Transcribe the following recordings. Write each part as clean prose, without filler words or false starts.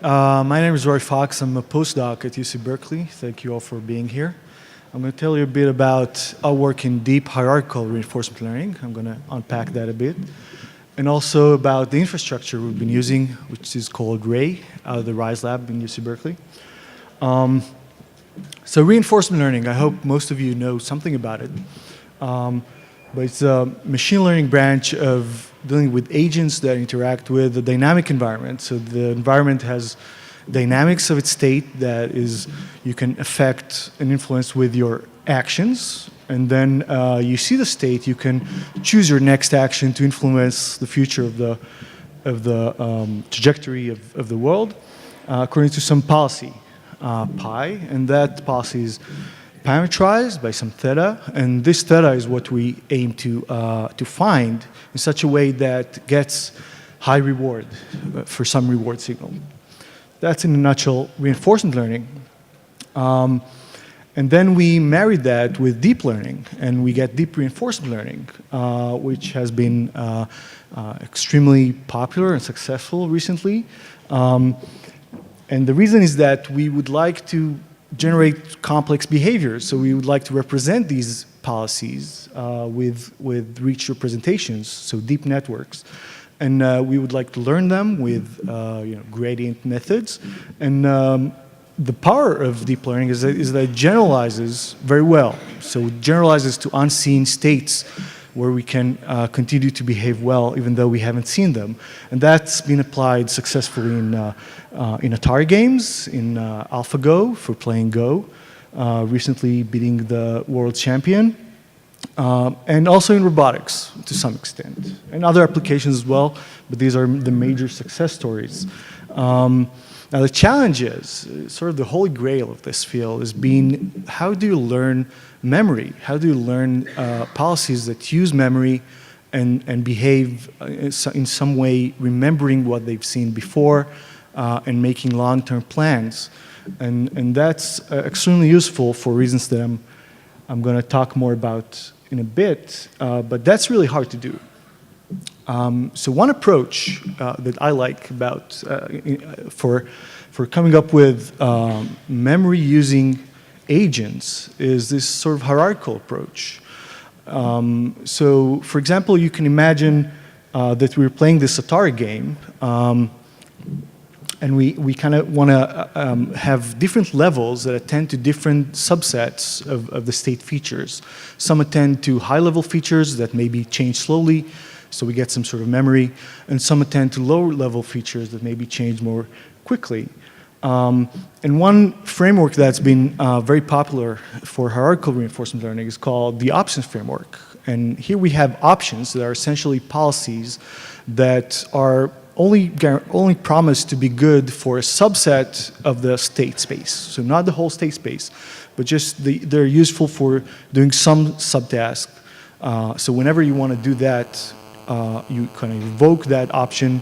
My name is Roy Fox. I'm a postdoc at UC Berkeley. Thank you all for being here. I'm going to tell you a bit about our work in deep hierarchical reinforcement learning. I'm going to unpack that a bit. And also about the infrastructure we've been using, which is called RAY, out of the RISE lab in UC Berkeley. So reinforcement learning, I hope most of you know something about it. But it's a machine learning branch of dealing with agents that interact with the dynamic environment. So the environment has dynamics of its state that is you can affect and influence with your actions. And then you see the state, you can choose your next action to influence the future of the trajectory of the world according to some policy, pi, and that policy is parameterized by some theta, and this theta is what we aim to find in such a way that gets high reward for some reward signal. That's in a nutshell reinforcement learning. And then we married that with deep learning, and we get deep reinforcement learning, which has been extremely popular and successful recently. And the reason is that we would like to generate complex behaviors. So we would like to represent these policies with rich representations, so deep networks. And we would like to learn them with gradient methods. And the power of deep learning is that it generalizes very well. So it generalizes to unseen states where we can continue to behave well even though we haven't seen them. And that's been applied successfully in Atari games, in AlphaGo for playing Go, recently beating the world champion, and also in robotics to some extent, and other applications as well, but these are the major success stories. Now the challenge is, sort of the holy grail of this field is being, how do you learn memory? How do you learn policies that use memory and behave in some way, remembering what they've seen before and making long-term plans? And that's extremely useful for reasons that I'm going to talk more about in a bit, but that's really hard to do. So one approach that I like about for coming up with memory-using agents is this sort of hierarchical approach. So, for example, you can imagine that we're playing this Atari game, and we kind of want to have different levels that attend to different subsets of the state features. Some attend to high-level features that maybe change slowly, so we get some sort of memory, and some attend to lower-level features that maybe change more quickly. And one framework that's been very popular for hierarchical reinforcement learning is called the options framework. And here we have options that are essentially policies that are only promised to be good for a subset of the state space. So not the whole state space, but just they're useful for doing some subtask. So whenever you want to do that, you kind of invoke that option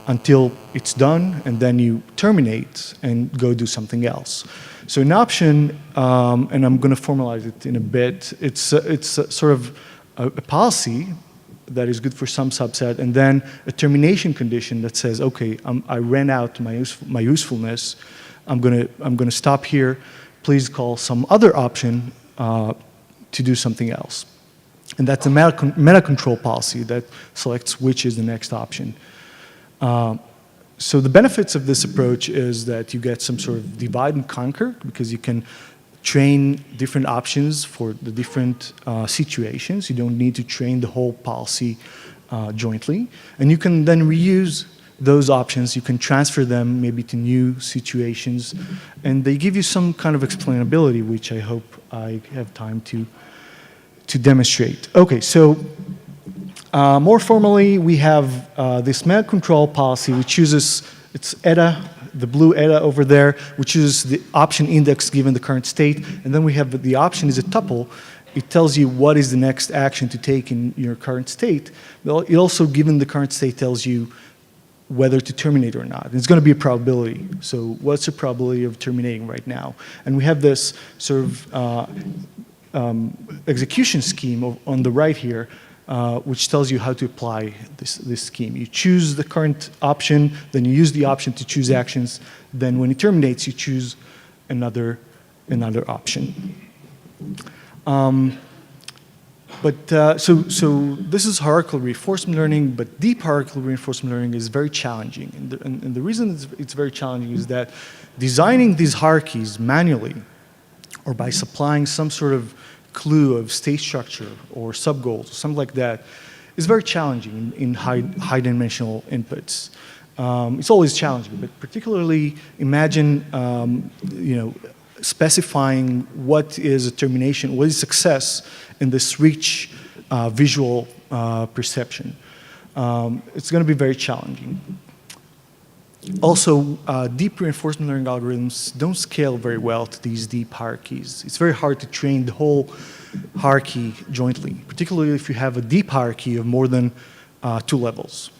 until it's done, and then you terminate and go do something else. So an option, and I'm going to formalize it in a bit, it's sort of a policy that is good for some subset, and then a termination condition that says, okay, I ran out my usefulness, I'm going to stop here, please call some other option to do something else. And that's a meta control policy that selects which is the next option. So the benefits of this approach is that you get some sort of divide and conquer, because you can train different options for the different situations. You don't need to train the whole policy jointly. And you can then reuse those options. You can transfer them maybe to new situations. And they give you some kind of explainability, which I hope I have time to demonstrate. Okay, so more formally, we have this meta control policy, which uses, it's eta, the blue eta over there, which is the option index given the current state. And then we have the option is a tuple. It tells you what is the next action to take in your current state. It also, given the current state, tells you whether to terminate or not. It's going to be a probability. So what's the probability of terminating right now? And we have this sort of execution scheme on the right here which tells you how to apply this scheme. You choose the current option, then you use the option to choose actions, then when it terminates, you choose another option. So this is hierarchical reinforcement learning, but deep hierarchical reinforcement learning is very challenging. And the reason it's very challenging is that designing these hierarchies manually or by supplying some sort of clue of state structure or sub-goals or something like that is very challenging in high-dimensional inputs. It's always challenging, but particularly imagine specifying what is a termination, what is success in this rich visual perception. It's going to be very challenging. Also, deep reinforcement learning algorithms don't scale very well to these deep hierarchies. It's very hard to train the whole hierarchy jointly, particularly if you have a deep hierarchy of more than 2 levels.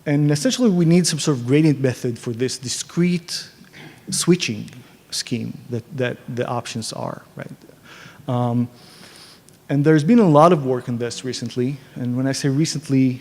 And essentially, we need some sort of gradient method for this discrete switching scheme that the options are, right? And there's been a lot of work on this recently. And when I say recently,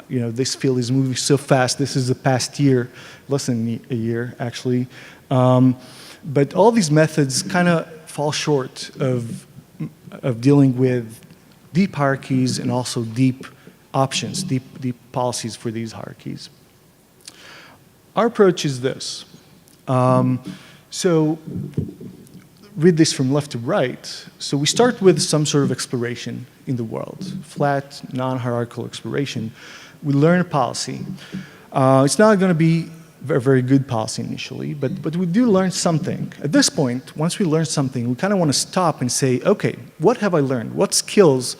this field is moving so fast. This is the past year, less than a year, actually. But all these methods kind of fall short of dealing with deep hierarchies and also deep options, deep policies for these hierarchies. Our approach is this. So read this from left to right. So we start with some sort of exploration in the world, flat, non-hierarchical exploration. We learn a policy. It's not going to be a very good policy initially, but we do learn something. At this point, once we learn something, we kind of want to stop and say, okay, what have I learned? What skills,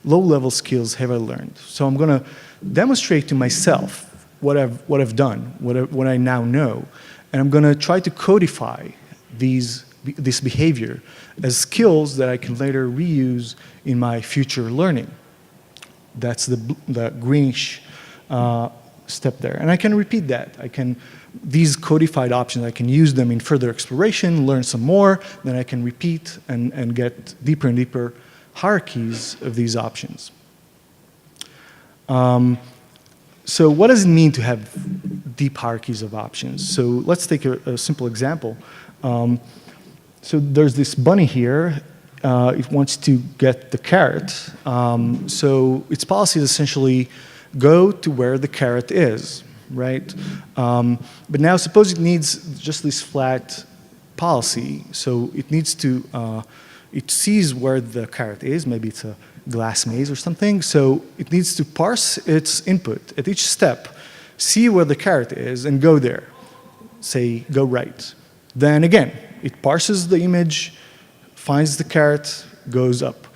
low-level skills have I learned? So I'm going to demonstrate to myself what I've done, what I now know, and I'm going to try to codify this behavior as skills that I can later reuse in my future learning. That's the greenish step there. And I can repeat that. These codified options, I can use them in further exploration, learn some more, then I can repeat and get deeper and deeper hierarchies of these options. So what does it mean to have deep hierarchies of options? So let's take a simple example. So there's this bunny here. It wants to get the carrot. So its policy is essentially go to where the carrot is, right? But now suppose it needs just this flat policy. So it needs to, it sees where the carrot is. Maybe it's a glass maze or something. So it needs to parse its input at each step, see where the carrot is, and go there. Say, go right. Then again, it parses the image, finds the carrot, goes up.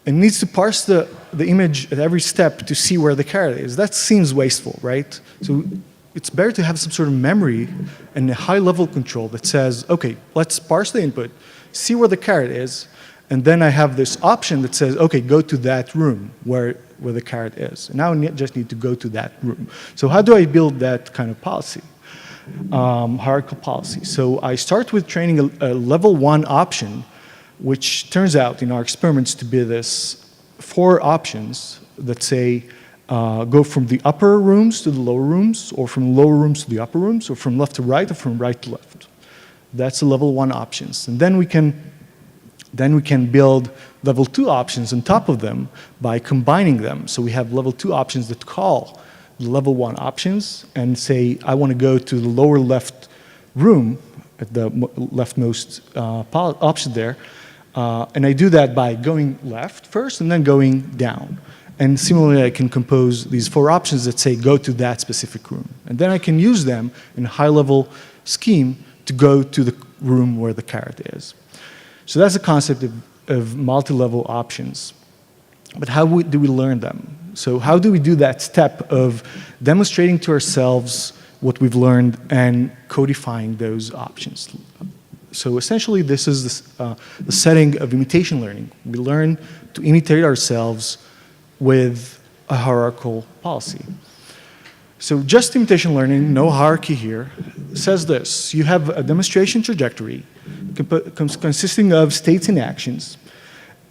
And needs to parse the image at every step to see where the carrot is. That seems wasteful, right? So it's better to have some sort of memory and a high-level control that says, okay, let's parse the input, see where the carrot is, and then I have this option that says, okay, go to that room where the carrot is. And now I just need to go to that room. So how do I build that kind of policy? Hierarchical policy. So I start with training a level 1 option, which turns out in our experiments to be this 4 options that say go from the upper rooms to the lower rooms, or from lower rooms to the upper rooms, or from left to right, or from right to left. That's the level 1 options. And then we can build level 2 options on top of them by combining them. So we have level 2 options that call the level 1 options and say, I want to go to the lower left room at the leftmost option there. And I do that by going left first and then going down. And similarly, I can compose these 4 options that say, go to that specific room. And then I can use them in a high-level scheme to go to the room where the carrot is. So that's the concept of multi-level options. But how do we learn them? So how do we do that step of demonstrating to ourselves what we've learned and codifying those options? So essentially, this is the setting of imitation learning. We learn to imitate ourselves with a hierarchical policy. So just imitation learning, no hierarchy here, says this. You have a demonstration trajectory consisting of states and actions.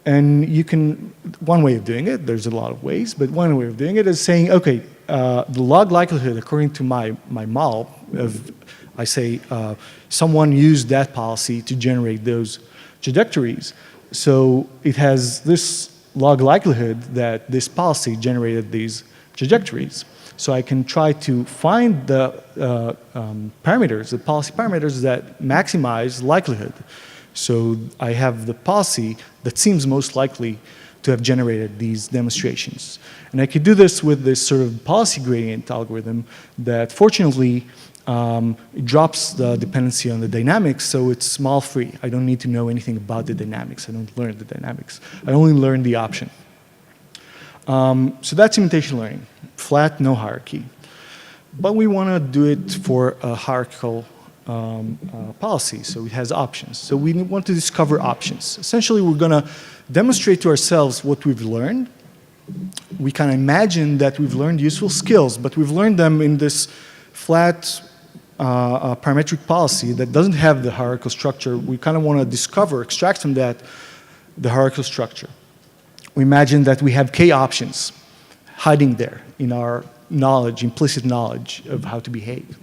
And you can, one way of doing it, there's a lot of ways, but one way of doing it is saying, okay, the log likelihood according to my model of, I say, someone used that policy to generate those trajectories. So it has this log likelihood that this policy generated these trajectories. So I can try to find the parameters, the policy parameters that maximize likelihood. So I have the policy that seems most likely to have generated these demonstrations. And I could do this with this sort of policy gradient algorithm that fortunately it drops the dependency on the dynamics, so it's model-free. I don't need to know anything about the dynamics. I don't learn the dynamics. I only learn the option. So that's imitation learning, flat, no hierarchy. But we want to do it for a hierarchical policy, so it has options. So we want to discover options. Essentially, we're going to demonstrate to ourselves what we've learned. We kind of imagine that we've learned useful skills, but we've learned them in this flat parametric policy that doesn't have the hierarchical structure. We kind of want to discover, extract from that the hierarchical structure. We imagine that we have k options hiding there in our knowledge, implicit knowledge of how to behave.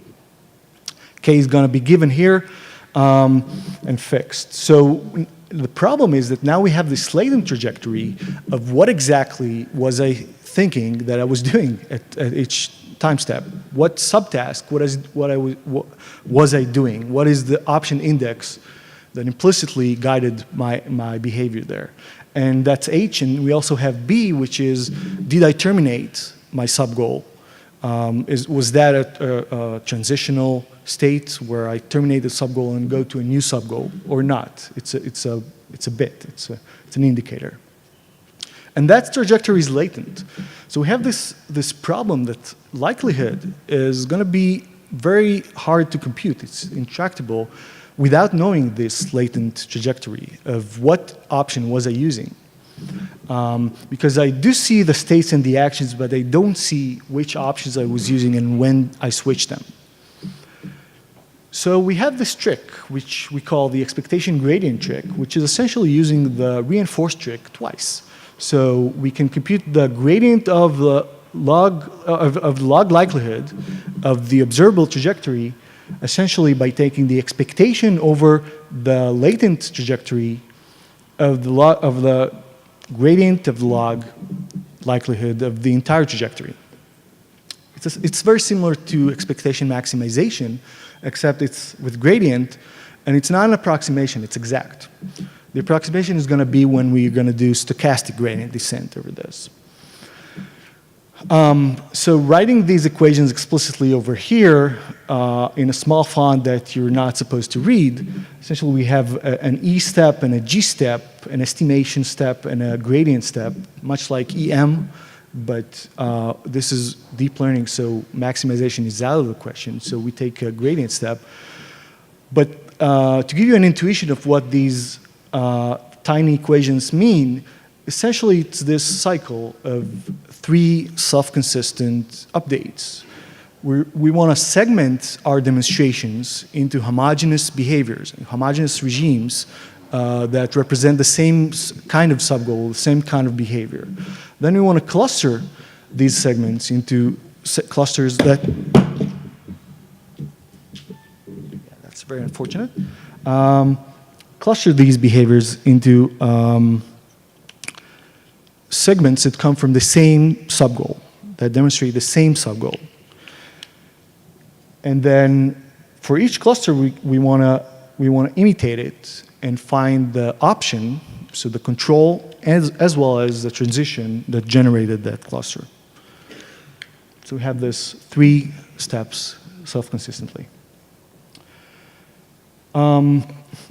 K is going to be given here and fixed. So the problem is that now we have this latent trajectory of what exactly was I thinking that I was doing at each time step. What subtask, was I doing? What is the option index that implicitly guided my behavior there? And that's H, and we also have B, which is, did I terminate my sub-goal? Was that a transitional state where I terminate the sub-goal and go to a new sub-goal or not? It's a bit, it's an indicator. And that trajectory is latent. So we have this problem that likelihood is going to be very hard to compute. It's intractable without knowing this latent trajectory of what option was I using. Because I do see the states and the actions, but I don't see which options I was using and when I switched them. So we have this trick, which we call the expectation gradient trick, which is essentially using the reinforced trick twice. So we can compute the gradient of the log likelihood of the observable trajectory essentially by taking the expectation over the latent trajectory of the gradient of the log likelihood of the entire trajectory. It's very similar to expectation maximization, except it's with gradient, and it's not an approximation, it's exact. The approximation is going to be when we're going to do stochastic gradient descent over this. So writing these equations explicitly over here in a small font that you're not supposed to read, essentially we have an E step and a G step, an estimation step and a gradient step, much like EM, but this is deep learning, so maximization is out of the question, so we take a gradient step. But to give you an intuition of what these tiny equations mean, essentially it's this cycle of 3 self-consistent updates. We want to segment our demonstrations into homogeneous behaviors, homogeneous regimes that represent the same kind of subgoal, the same kind of behavior. Then we want to cluster these segments into clusters that, that's very unfortunate, cluster these behaviors into segments that come from the same subgoal, that demonstrate the same subgoal. And then for each cluster, we want to imitate it and find the option, so the control as well as the transition that generated that cluster. So we have this 3 steps self-consistently.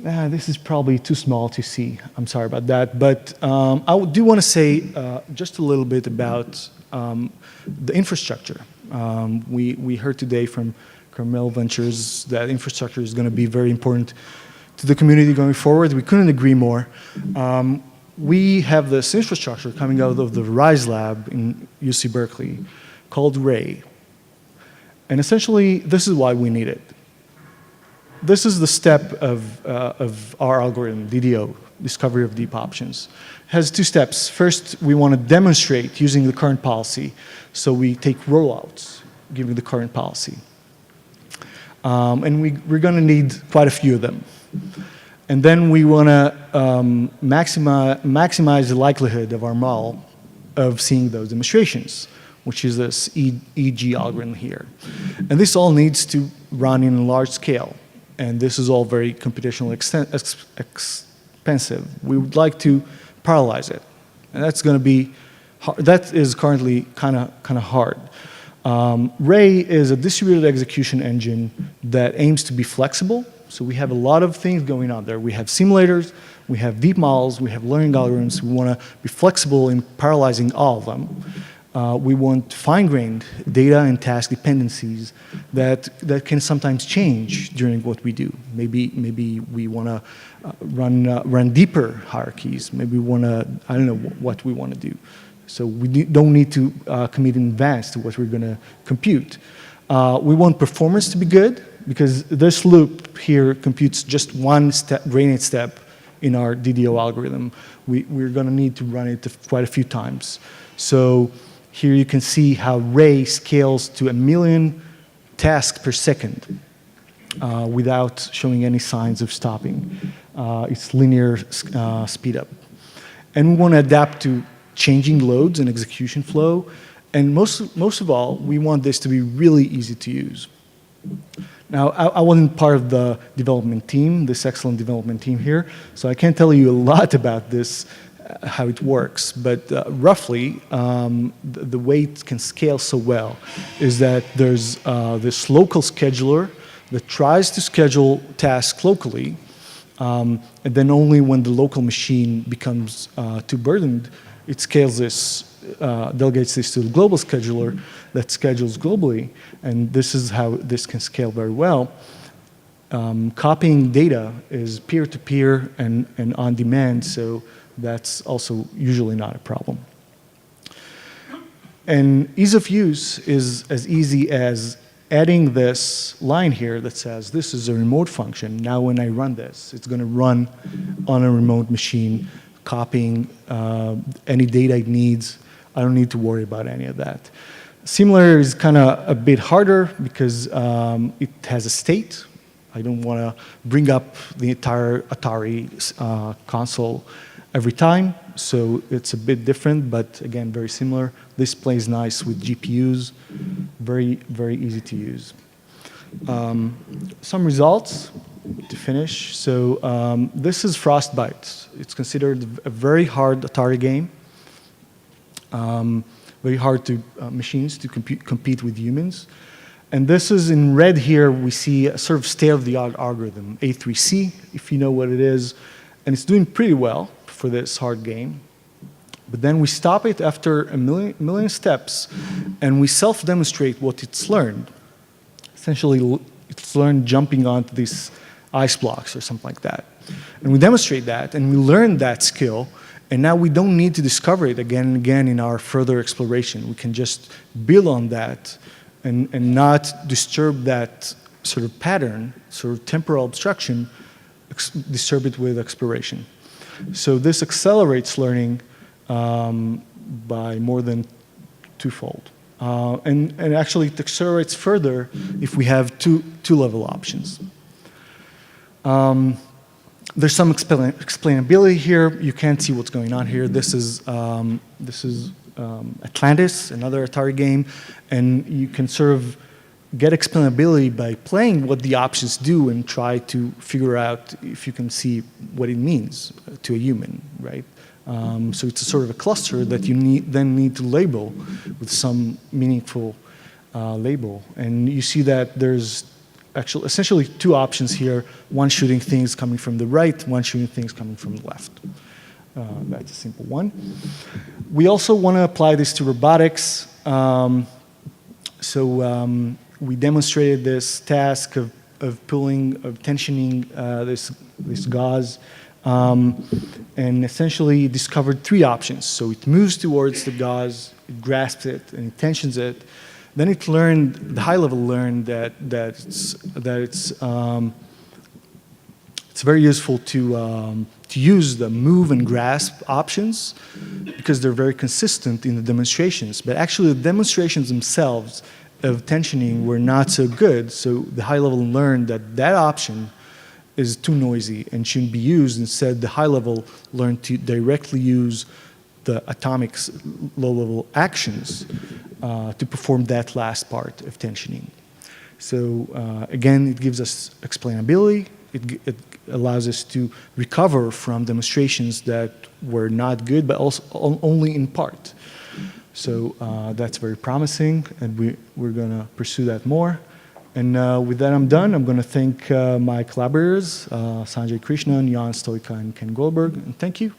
This is probably too small to see. I'm sorry about that. But I do want to say just a little bit about the infrastructure. We heard today from Carmel Ventures that infrastructure is going to be very important to the community going forward. We couldn't agree more. We have this infrastructure coming out of the RISE lab in UC Berkeley called Ray. And essentially, this is why we need it. this is the step of our algorithm, DDO, discovery of deep options. It has two steps. First, we want to demonstrate using the current policy. So we take rollouts, given the current policy. And we're going to need quite a few of them. And then we want to maximize the likelihood of our model of seeing those demonstrations, which is this EG algorithm here. And this all needs to run in a large scale. And this is all very computationally expensive. We would like to parallelize it. And that's going to be, that is currently kind of hard. Ray is a distributed execution engine that aims to be flexible. So we have a lot of things going on there. We have simulators, we have deep models, we have learning algorithms. We want to be flexible in parallelizing all of them. We want fine-grained data and task dependencies that can sometimes change during what we do. Maybe we want to run deeper hierarchies. Maybe we want to, I don't know what we want to do. So we don't need to commit in advance to what we're going to compute. We want performance to be good, because this loop here computes just one gradient step in our DDO algorithm. We're going to need to run it quite a few times. So here you can see how Ray scales to 1 million tasks per second without showing any signs of stopping. It's linear speed up. And we want to adapt to changing loads and execution flow. And most of all, we want this to be really easy to use. Now, I wasn't part of the development team, this excellent development team here, so I can't tell you a lot about this, how it works. But roughly, the way it can scale so well is that there's this local scheduler that tries to schedule tasks locally, and then only when the local machine becomes too burdened, it scales this, delegates this to the global scheduler that schedules globally, and this is how this can scale very well. Copying data is peer-to-peer and on demand, so that's also usually not a problem. And ease of use is as easy as adding this line here that says, this is a remote function. Now when I run this, it's going to run on a remote machine, copying any data it needs. I don't need to worry about any of that. Simulator is kind of a bit harder because it has a state. I don't want to bring up the entire Atari console every time, so it's a bit different, but again, very similar. This plays nice with GPUs, very, very easy to use. Some results to finish. So this is Frostbite. It's considered a very hard Atari game. Very hard to machines to compete with humans. And this is in red here, we see a sort of state-of-the-art algorithm, A3C, if you know what it is. And it's doing pretty well for this hard game. But then we stop it after a million steps, and we self-demonstrate what it's learned. Essentially, it's learned jumping onto these ice blocks or something like that. And we demonstrate that, and we learn that skill, and now we don't need to discover it again and again in our further exploration. We can just build on that and not disturb that sort of pattern, sort of temporal abstraction, disturb it with exploration. So this accelerates learning by more than twofold. And actually, it accelerates further if we have two-level options. There's some explainability here. You can't see what's going on here. This is Atlantis, another Atari game, and you can sort of get explainability by playing what the options do and try to figure out if you can see what it means to a human, right? So it's a sort of a cluster that you then need to label with some meaningful label. And you see that there's actually essentially two options here, one shooting things coming from the right, one shooting things coming from the left. That's a simple one. We also want to apply this to robotics. We demonstrated this task of tensioning this gauze, and essentially discovered three options. So it moves towards the gauze, it grasps it, and it tensions it. Then it learned, the high level learned that it's very useful to use the move and grasp options because they're very consistent in the demonstrations. But actually, the demonstrations themselves of tensioning were not so good. So the high level learned that that option is too noisy and shouldn't be used. Instead, the high level learned to directly use the atomic low level actions to perform that last part of tensioning. So again, it gives us explainability. It allows us to recover from demonstrations that were not good, but also only in part. So that's very promising, and we're going to pursue that more. And with that, I'm done. I'm going to thank my collaborators, Sanjay Krishnan, Jan Stoika, and Ken Goldberg, and thank you.